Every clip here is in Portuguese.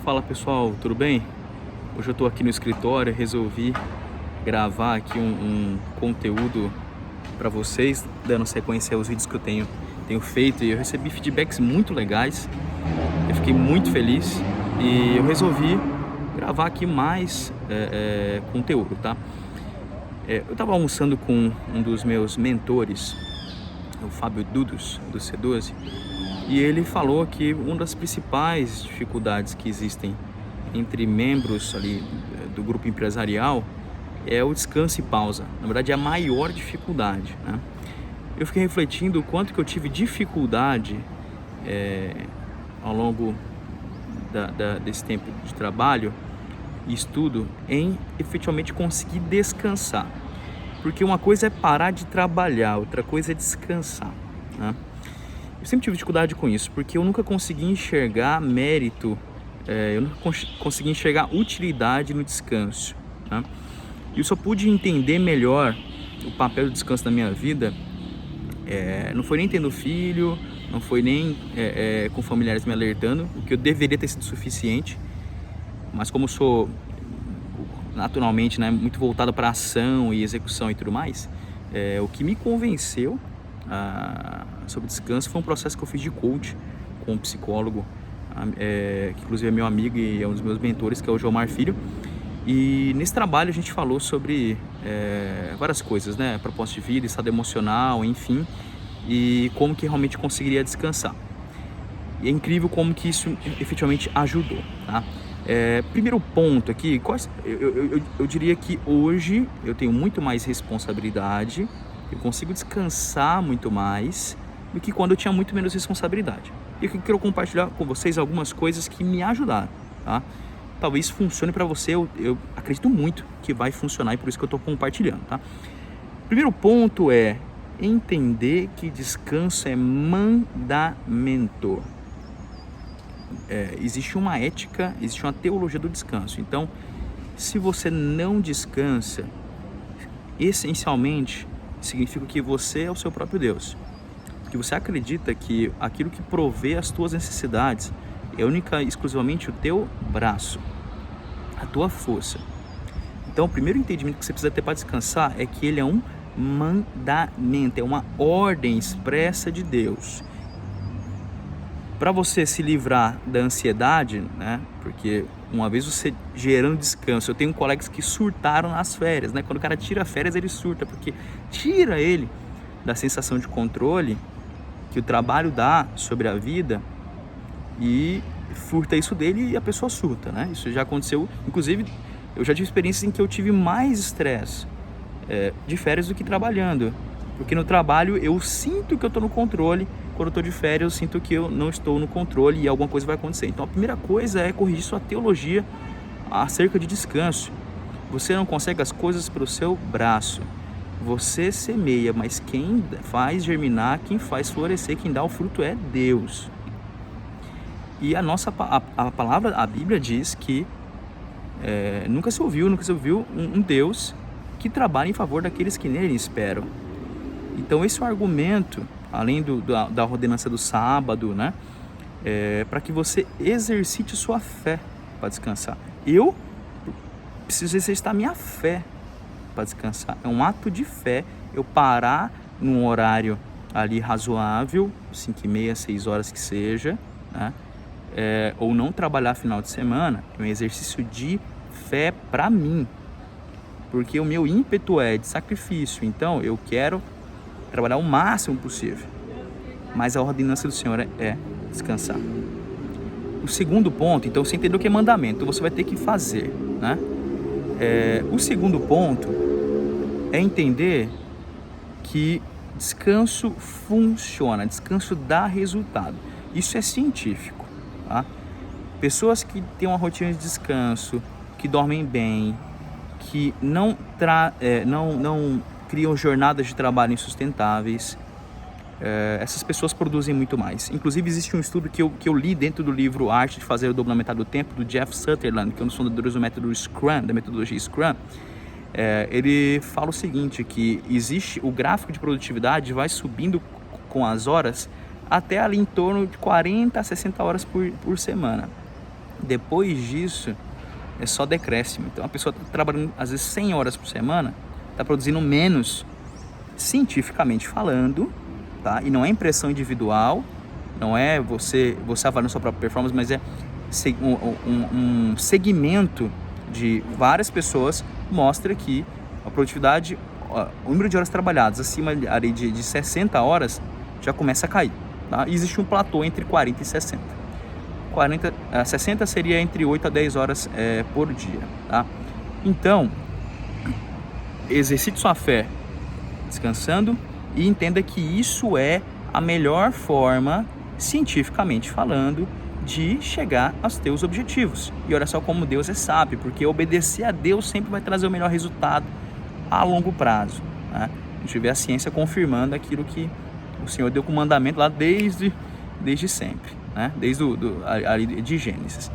Fala pessoal, tudo bem? Hoje eu tô aqui no escritório, resolvi gravar aqui um conteúdo para vocês, dando sequência aos vídeos que eu tenho feito, e eu recebi feedbacks muito legais. Eu fiquei muito feliz e eu resolvi gravar aqui mais conteúdo, tá? Eu tava almoçando com um dos meus mentores, o Fábio Dudos, do C12, e ele falou que uma das principais dificuldades que existem entre membros ali do grupo empresarial é o descanso e pausa. Na verdade, é a maior dificuldade, né? Eu fiquei refletindo o quanto que eu tive dificuldade ao longo desse tempo de trabalho e estudo em efetivamente conseguir descansar. Porque uma coisa é parar de trabalhar, outra coisa é descansar, né? Eu sempre tive dificuldade com isso, porque eu nunca consegui enxergar mérito, eu nunca consegui enxergar utilidade no descanso, né? E eu só pude entender melhor o papel do descanso na minha vida, não foi nem tendo filho, não foi nem com familiares me alertando, o que eu deveria ter sido suficiente, mas como eu sou naturalmente, né, muito voltado para ação e execução e tudo mais, o que me convenceu sobre descanso foi um processo que eu fiz de coach com um psicólogo, que inclusive é meu amigo e é um dos meus mentores, que é o Jomar Filho. E nesse trabalho a gente falou sobre várias coisas, né? Propósito de vida, estado emocional, enfim, e como que realmente conseguiria descansar. E é incrível como que isso efetivamente ajudou, tá? Primeiro ponto aqui, eu diria que hoje eu tenho muito mais responsabilidade, eu consigo descansar muito mais do que quando eu tinha muito menos responsabilidade. E eu quero compartilhar com vocês algumas coisas que me ajudaram, tá? Talvez funcione para você, eu acredito muito que vai funcionar e por isso que eu estou compartilhando, tá? Primeiro ponto é entender que descanso é mandamento. Existe uma ética, existe uma teologia do descanso. Então, se você não descansa, essencialmente significa que você é o seu próprio Deus. Porque você acredita que aquilo que provê as tuas necessidades é única e exclusivamente o teu braço, a tua força. Então, o primeiro entendimento que você precisa ter para descansar é que ele é um mandamento, é uma ordem expressa de Deus. Para você se livrar da ansiedade, né? Porque uma vez você gerando descanso, eu tenho colegas que surtaram nas férias, né? Quando o cara tira férias, ele surta, porque tira ele da sensação de controle que o trabalho dá sobre a vida e furta isso dele e a pessoa surta, né? Isso já aconteceu, inclusive eu já tive experiências em que eu tive mais estresse de férias do que trabalhando, porque no trabalho eu sinto que eu estou no controle, quando eu estou de férias eu sinto que eu não estou no controle e alguma coisa vai acontecer. Então a primeira coisa é corrigir sua teologia acerca de descanso. Você não consegue as coisas pelo seu braço. Você semeia, mas quem faz germinar, quem faz florescer, quem dá o fruto é Deus. E a palavra, a Bíblia diz que nunca se ouviu um Deus que trabalha em favor daqueles que nele esperam. Então esse é o argumento, além da ordenança do sábado, né? Para que você exercite sua fé para descansar. Eu preciso exercitar minha fé para descansar. É um ato de fé eu parar num horário ali razoável, 5h30, 6 horas que seja, né? Ou não trabalhar final de semana. É um exercício de fé para mim, porque o meu ímpeto é de sacrifício. Então eu quero trabalhar o máximo possível, mas a ordenança do Senhor é descansar. O segundo ponto, então você entendeu o que é mandamento, você vai ter que fazer, né? O segundo ponto é entender que descanso funciona, descanso dá resultado. Isso é científico, tá? Pessoas que têm uma rotina de descanso, que dormem bem, que não criam jornadas de trabalho insustentáveis, essas pessoas produzem muito mais. Inclusive existe um estudo que eu li dentro do livro Arte de Fazer o Dobro na Metade do Tempo, do Jeff Sutherland, que é um dos fundadores do método Scrum, da metodologia Scrum. Ele fala o seguinte, que existe o gráfico de produtividade vai subindo com as horas até ali em torno de 40 a 60 horas por semana. Depois disso, é só decréscimo. Então, a pessoa está trabalhando, às vezes, 100 horas por semana, está produzindo menos, cientificamente falando, tá? E não é impressão individual, não é você avaliando sua própria performance, mas é um segmento de várias pessoas mostra que a produtividade, o número de horas trabalhadas acima ali de 60 horas já começa a cair, tá? E existe um platô entre 40 e 60. 60 seria entre 8 a 10 horas por dia, tá? Então, exercite sua fé descansando e entenda que isso é a melhor forma, cientificamente falando, de chegar aos teus objetivos. E olha só como Deus é sábio, porque obedecer a Deus sempre vai trazer o melhor resultado a longo prazo, né? A gente vê a ciência confirmando aquilo que o Senhor deu com o mandamento lá desde sempre, né? Desde ali de Gênesis.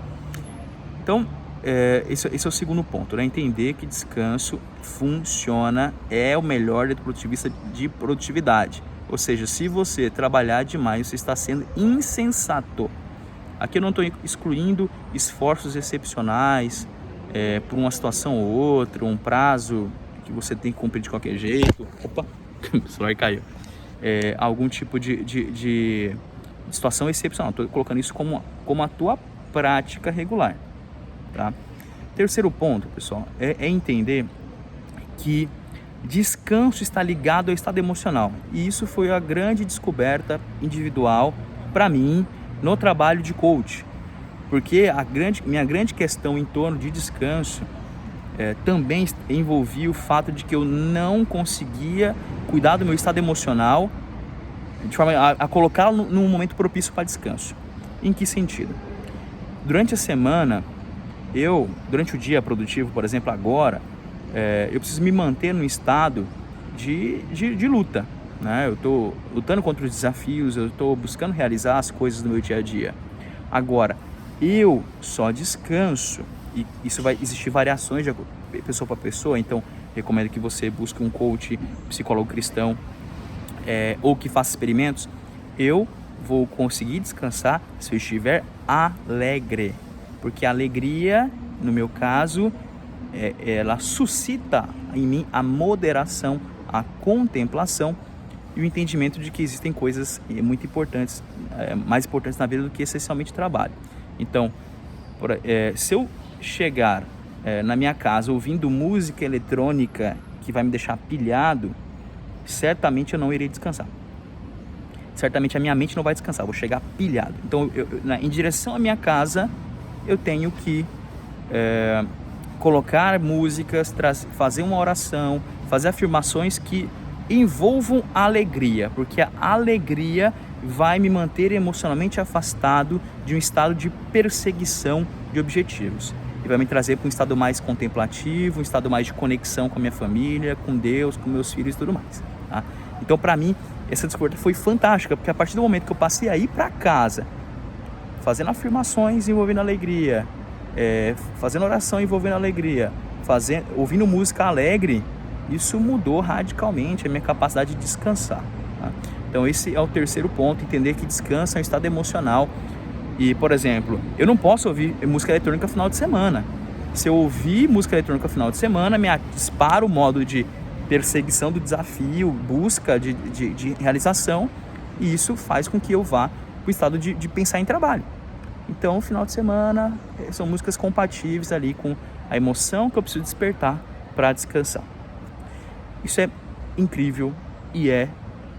Então, esse é o segundo ponto, né? Entender que descanso funciona, é o melhor do ponto de vista de produtividade. Ou seja, se você trabalhar demais, você está sendo insensato. Aqui eu não estou excluindo esforços excepcionais por uma situação ou outra, um prazo que você tem que cumprir de qualquer jeito. Opa, o celular caiu. Algum tipo de situação excepcional. Estou colocando isso como a tua prática regular, tá? Terceiro ponto, pessoal, é entender que descanso está ligado ao estado emocional. E isso foi a grande descoberta individual para mim no trabalho de coach. Porque minha grande questão em torno de descanso também envolvia o fato de que eu não conseguia cuidar do meu estado emocional de forma a colocá-lo num momento propício para descanso. Em que sentido? Durante a semana, durante o dia produtivo, por exemplo, agora, eu preciso me manter num estado de luta, né? Eu estou lutando contra os desafios, eu estou buscando realizar as coisas do meu dia a dia. Agora, eu só descanso, e isso vai existir variações de pessoa para pessoa, então recomendo que você busque um coach, psicólogo cristão, ou que faça experimentos. Eu vou conseguir descansar se eu estiver alegre, porque a alegria, no meu caso, ela suscita em mim a moderação, a contemplação e o entendimento de que existem coisas muito importantes, mais importantes na vida do que essencialmente trabalho. Então, se eu chegar na minha casa ouvindo música eletrônica que vai me deixar pilhado, certamente eu não irei descansar. Certamente a minha mente não vai descansar, eu vou chegar pilhado. Então, em direção à minha casa, eu tenho que colocar músicas, fazer uma oração, fazer afirmações que envolvam alegria, porque a alegria vai me manter emocionalmente afastado de um estado de perseguição de objetivos e vai me trazer para um estado mais contemplativo, um estado mais de conexão com a minha família, com Deus, com meus filhos e tudo mais, tá? Então, para mim, essa descoberta foi fantástica, porque a partir do momento que eu passei a ir para casa fazendo afirmações envolvendo alegria, fazendo oração envolvendo alegria, ouvindo música alegre, isso mudou radicalmente a minha capacidade de descansar, tá? Então esse é o terceiro ponto, entender que descanso é um estado emocional. E, por exemplo, eu não posso ouvir música eletrônica no final de semana. Se eu ouvir música eletrônica no final de semana, me dispara o modo de perseguição do desafio, busca de realização, e isso faz com que eu vá para o estado de pensar em trabalho. Então, final de semana, são músicas compatíveis ali com a emoção que eu preciso despertar para descansar. Isso é incrível e é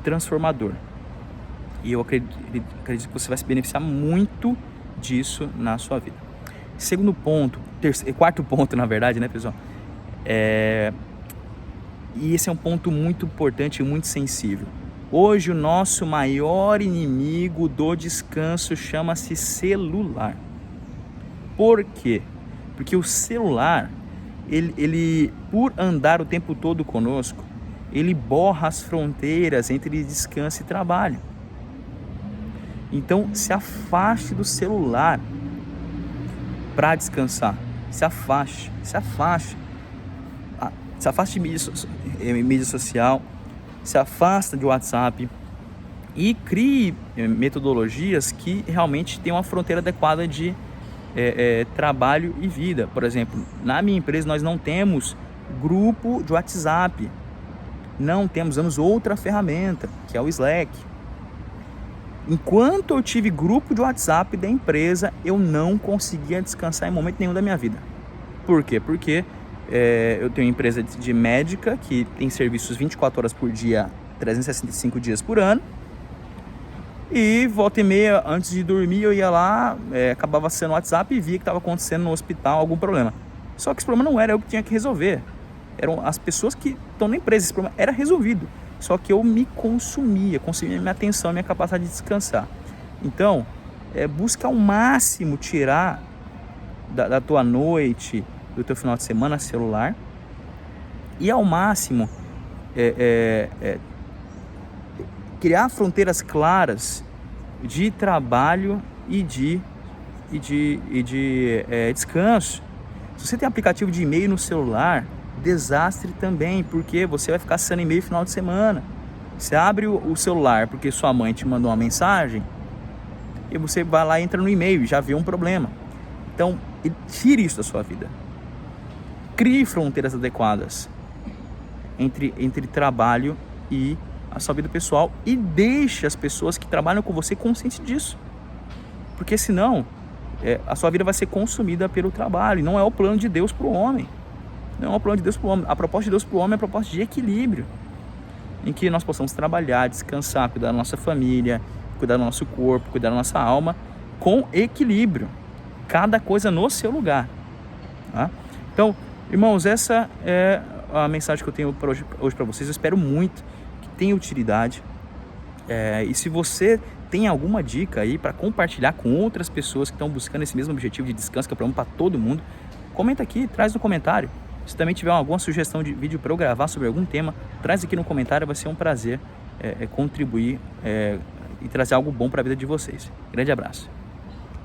transformador. E eu acredito que você vai se beneficiar muito disso na sua vida. Segundo ponto, quarto ponto, na verdade, né, pessoal? E esse é um ponto muito importante e muito sensível. Hoje, o nosso maior inimigo do descanso chama-se celular. Por quê? Porque o celular, ele por andar o tempo todo conosco, ele borra as fronteiras entre descanso e trabalho. Então, se afaste do celular para descansar. Se afaste. Se afaste de mídia social, se afasta de WhatsApp e crie metodologias que realmente tenham uma fronteira adequada de trabalho e vida. Por exemplo, na minha empresa nós não temos grupo de WhatsApp, não temos, usamos outra ferramenta, que é o Slack. Enquanto eu tive grupo de WhatsApp da empresa, eu não conseguia descansar em momento nenhum da minha vida. Por quê? Porque eu tenho uma empresa de médica que tem serviços 24 horas por dia, 365 dias por ano. E volta e meia, antes de dormir, eu ia lá, acabava sendo no WhatsApp e via que estava acontecendo no hospital algum problema. Só que esse problema não era eu que tinha que resolver. Eram as pessoas que estão na empresa. Esse problema era resolvido. Só que eu me consumia minha atenção, minha capacidade de descansar. Então, busca ao máximo tirar da tua noite, do teu final de semana celular. E ao máximo criar fronteiras claras de trabalho e de descanso. Se você tem aplicativo de e-mail no celular, desastre também, porque você vai ficar acessando e-mail no final de semana. Você abre o celular porque sua mãe te mandou uma mensagem e você vai lá e entra no e-mail e já vê um problema. Então, tire isso da sua vida. Crie fronteiras adequadas entre trabalho e a sua vida pessoal e deixe as pessoas que trabalham com você conscientes disso. Porque senão a sua vida vai ser consumida pelo trabalho. E não é o plano de Deus para o homem. Não é o plano de Deus para o homem. A proposta de Deus para o homem é a proposta de equilíbrio, em que nós possamos trabalhar, descansar, cuidar da nossa família, cuidar do nosso corpo, cuidar da nossa alma, com equilíbrio. Cada coisa no seu lugar. Tá? Então, irmãos, essa é a mensagem que eu tenho hoje para vocês. Eu espero muito que tenha utilidade. E se você tem alguma dica aí para compartilhar com outras pessoas que estão buscando esse mesmo objetivo de descanso, que é para todo mundo, comenta aqui, traz no comentário. Se também tiver alguma sugestão de vídeo para eu gravar sobre algum tema, traz aqui no comentário, vai ser um prazer contribuir e trazer algo bom para a vida de vocês. Grande abraço.